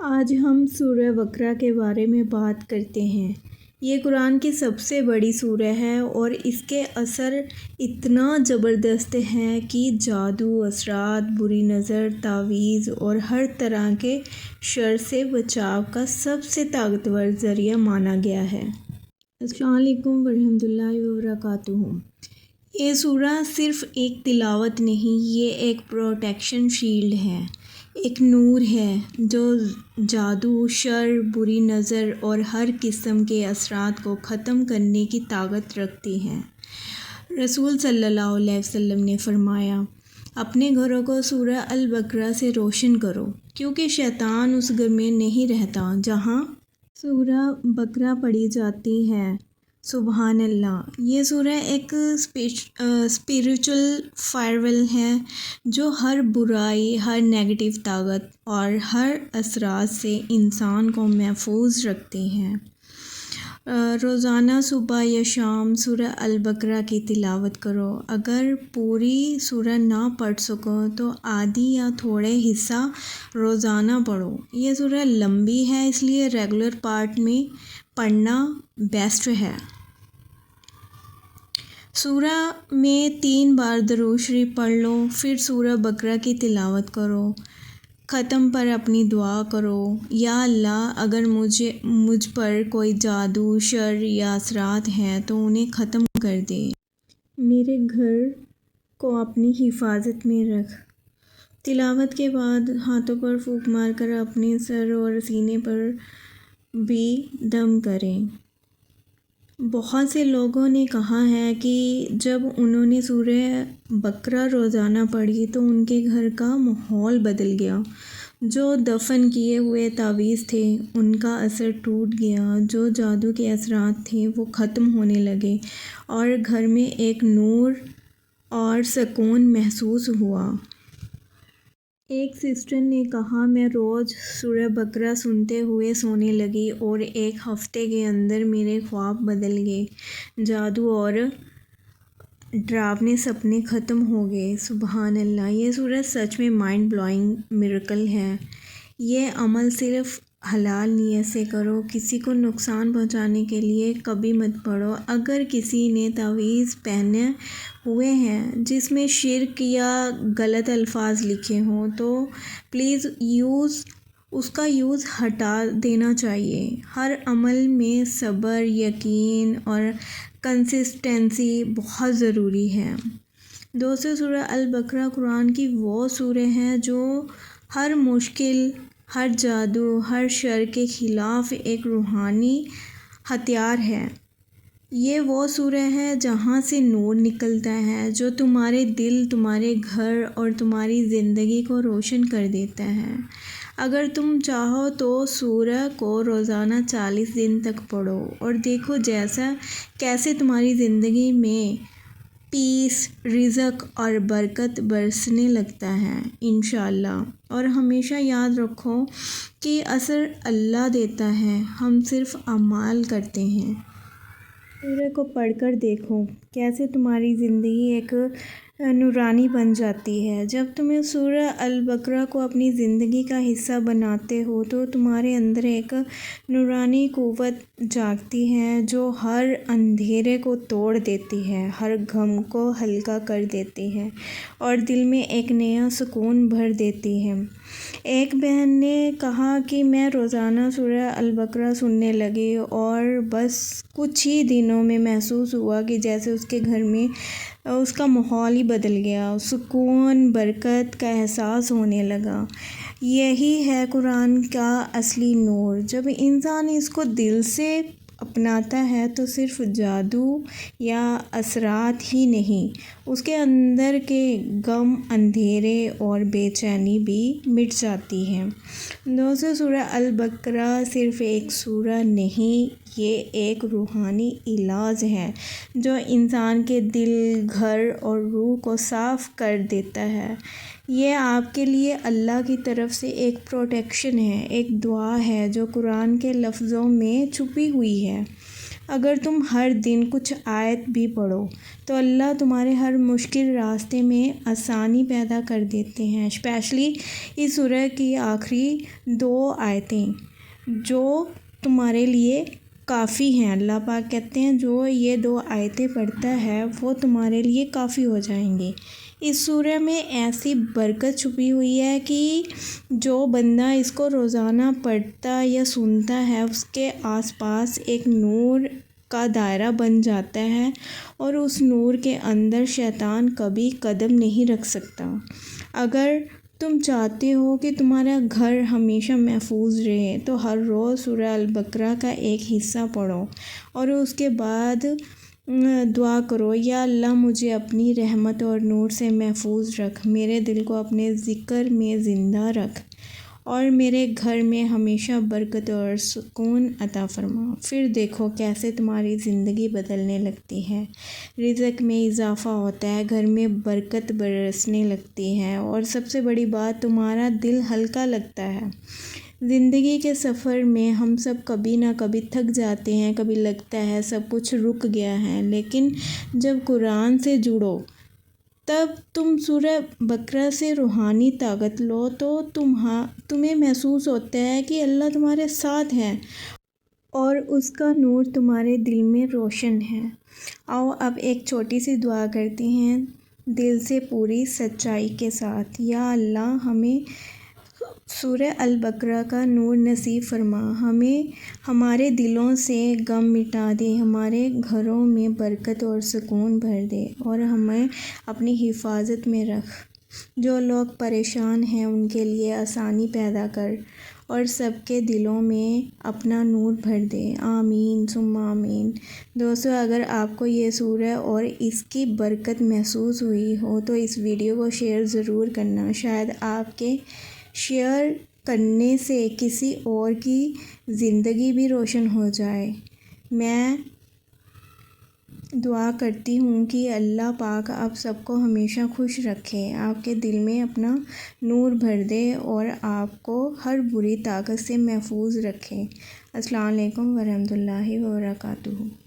آج ہم سورہ بقرہ کے بارے میں بات کرتے ہیں۔ یہ قرآن کی سب سے بڑی سورہ ہے اور اس کے اثر اتنا زبردست ہیں کہ جادو، اثرات، بری نظر، تعویذ اور ہر طرح کے شر سے بچاؤ کا سب سے طاقتور ذریعہ مانا گیا ہے۔ السلام علیکم ورحمۃ اللہ وبرکاتہ۔ یہ سورہ صرف ایک تلاوت نہیں، یہ ایک پروٹیکشن شیلڈ ہے، ایک نور ہے جو جادو، شر، بری نظر اور ہر قسم کے اثرات کو ختم کرنے کی طاقت رکھتی ہے۔ رسول صلی اللہ علیہ وسلم نے فرمایا، اپنے گھروں کو سورہ البقرہ سے روشن کرو، کیونکہ شیطان اس گھر میں نہیں رہتا جہاں سورہ بقرہ پڑھی جاتی ہے۔ سبحان اللہ! یہ سورہ ایک اسپریچول فائروال ہے جو ہر برائی، ہر نیگیٹو طاقت اور ہر اثرات سے انسان کو محفوظ رکھتی ہے۔ روزانہ صبح یا شام سورہ البقرہ کی تلاوت کرو۔ اگر پوری سورہ نہ پڑھ سکو تو آدھی یا تھوڑے حصہ روزانہ پڑھو۔ یہ سورہ لمبی ہے، اس لیے ریگولر پارٹ میں پڑھنا بیسٹ ہے۔ سورہ میں 3 بار درود شریف پڑھ لو، پھر سورہ بقرہ کی تلاوت کرو۔ ختم پر اپنی دعا کرو، یا اللہ، اگر مجھ پر کوئی جادو، شر یا اثرات ہیں تو انہیں ختم کر دے۔ میرے گھر کو اپنی حفاظت میں رکھ۔ تلاوت کے بعد ہاتھوں پر پھونک مار کر اپنے سر اور سینے پر بھی دم کریں۔ بہت سے لوگوں نے کہا ہے کہ جب انہوں نے سورہ بقرہ روزانہ پڑھی تو ان کے گھر کا ماحول بدل گیا۔ جو دفن کیے ہوئے تعویذ تھے ان کا اثر ٹوٹ گیا، جو جادو کے اثرات تھے وہ ختم ہونے لگے اور گھر میں ایک نور اور سکون محسوس ہوا۔ ایک سسٹر نے کہا، میں روز سورہ بقرہ سنتے ہوئے سونے لگی اور ایک ہفتے کے اندر میرے خواب بدل گئے، جادو اور ڈراونے سپنے ختم ہو گئے۔ سبحان اللہ! یہ سورہ سچ میں مائنڈ بلوئنگ میریکل ہے۔ یہ عمل صرف حلال نیت سے کرو، کسی کو نقصان پہنچانے کے لیے کبھی مت پڑھو۔ اگر کسی نے تعویذ پہنے ہوئے ہیں جس میں شرک یا غلط الفاظ لکھے ہوں تو پلیز اس کا یوز ہٹا دینا چاہیے۔ ہر عمل میں صبر، یقین اور کنسسٹنسی بہت ضروری ہے۔ دوستو، سورہ البقرہ قرآن کی وہ سورہ ہے جو ہر مشکل، ہر جادو، ہر شر کے خلاف ایک روحانی ہتھیار ہے۔ یہ وہ سورہ ہے جہاں سے نور نکلتا ہے جو تمہارے دل، تمہارے گھر اور تمہاری زندگی کو روشن کر دیتا ہے۔ اگر تم چاہو تو سورہ کو روزانہ 40 دن تک پڑھو اور دیکھو کیسے تمہاری زندگی میں پیس، رزق اور برکت برسنے لگتا ہے انشاءاللہ۔ اور ہمیشہ یاد رکھو کہ اثر اللہ دیتا ہے، ہم صرف اعمال کرتے ہیں۔ سورہ کو پڑھ کر دیکھو کیسے تمہاری زندگی ایک نورانی بن جاتی ہے۔ جب تم سورہ البقرہ کو اپنی زندگی کا حصہ بناتے ہو تو تمہارے اندر ایک نورانی قوت جاگتی ہے جو ہر اندھیرے کو توڑ دیتی ہے، ہر غم کو ہلکا کر دیتی ہے اور دل میں ایک نیا سکون بھر دیتی ہے۔ ایک بہن نے کہا کہ میں روزانہ سورہ البقرہ سننے لگی اور بس کچھ ہی دنوں میں محسوس ہوا کہ جیسے اس کے گھر میں اس کا ماحول ہی بدل گیا، سکون، برکت کا احساس ہونے لگا۔ یہی ہے قرآن کا اصلی نور۔ جب انسان اس کو دل سے اپناتا ہے تو صرف جادو یا اثرات ہی نہیں، اس کے اندر کے غم، اندھیرے اور بے چینی بھی مٹ جاتی ہے۔ دوستو، سورہ البقرہ صرف ایک سورہ نہیں، یہ ایک روحانی علاج ہے جو انسان کے دل، گھر اور روح کو صاف کر دیتا ہے۔ یہ آپ کے لیے اللہ کی طرف سے ایک پروٹیکشن ہے، ایک دعا ہے جو قرآن کے لفظوں میں چھپی ہوئی ہے۔ اگر تم ہر دن کچھ آیت بھی پڑھو تو اللہ تمہارے ہر مشکل راستے میں آسانی پیدا کر دیتے ہیں، اسپیشلی اس سورہ کی آخری 2 آیتیں جو تمہارے لیے کافی ہیں۔ اللہ پاک کہتے ہیں جو یہ 2 آیتیں پڑھتا ہے وہ تمہارے لیے کافی ہو جائیں گے۔ اس سورہ میں ایسی برکت چھپی ہوئی ہے کہ جو بندہ اس کو روزانہ پڑھتا یا سنتا ہے اس کے آس پاس ایک نور کا دائرہ بن جاتا ہے اور اس نور کے اندر شیطان کبھی قدم نہیں رکھ سکتا۔ اگر تم چاہتے ہو کہ تمہارا گھر ہمیشہ محفوظ رہے تو ہر روز سورہ البقرہ کا ایک حصہ پڑھو اور اس کے بعد دعا کرو، یا اللہ مجھے اپنی رحمت اور نور سے محفوظ رکھ، میرے دل کو اپنے ذکر میں زندہ رکھ اور میرے گھر میں ہمیشہ برکت اور سکون عطا فرما۔ پھر دیکھو کیسے تمہاری زندگی بدلنے لگتی ہے، رزق میں اضافہ ہوتا ہے، گھر میں برکت برسنے لگتی ہے اور سب سے بڑی بات تمہارا دل ہلکا لگتا ہے۔ زندگی کے سفر میں ہم سب کبھی نہ کبھی تھک جاتے ہیں، کبھی لگتا ہے سب کچھ رک گیا ہے، لیکن جب قرآن سے جڑو تب تم سورہ بقرہ سے روحانی طاقت لو تو تمہیں محسوس ہوتا ہے کہ اللہ تمہارے ساتھ ہے اور اس کا نور تمہارے دل میں روشن ہے۔ آؤ اب ایک چھوٹی سی دعا کرتے ہیں دل سے پوری سچائی کے ساتھ۔ یا اللہ ہمیں سورہ البقرہ کا نور نصیب فرما، ہمیں ہمارے دلوں سے غم مٹا دے، ہمارے گھروں میں برکت اور سکون بھر دے اور ہمیں اپنی حفاظت میں رکھ۔ جو لوگ پریشان ہیں ان کے لیے آسانی پیدا کر اور سب کے دلوں میں اپنا نور بھر دے، آمین ثم آمین۔ دوستو اگر آپ کو یہ سورہ اور اس کی برکت محسوس ہوئی ہو تو اس ویڈیو کو شیئر ضرور کرنا، شاید آپ کے شیئر کرنے سے کسی اور کی زندگی بھی روشن ہو جائے۔ میں دعا کرتی ہوں کہ اللہ پاک آپ سب کو ہمیشہ خوش رکھے، آپ کے دل میں اپنا نور بھر دے اور آپ کو ہر بری طاقت سے محفوظ رکھے۔ السلام علیکم ورحمۃ اللہ وبرکاتہ۔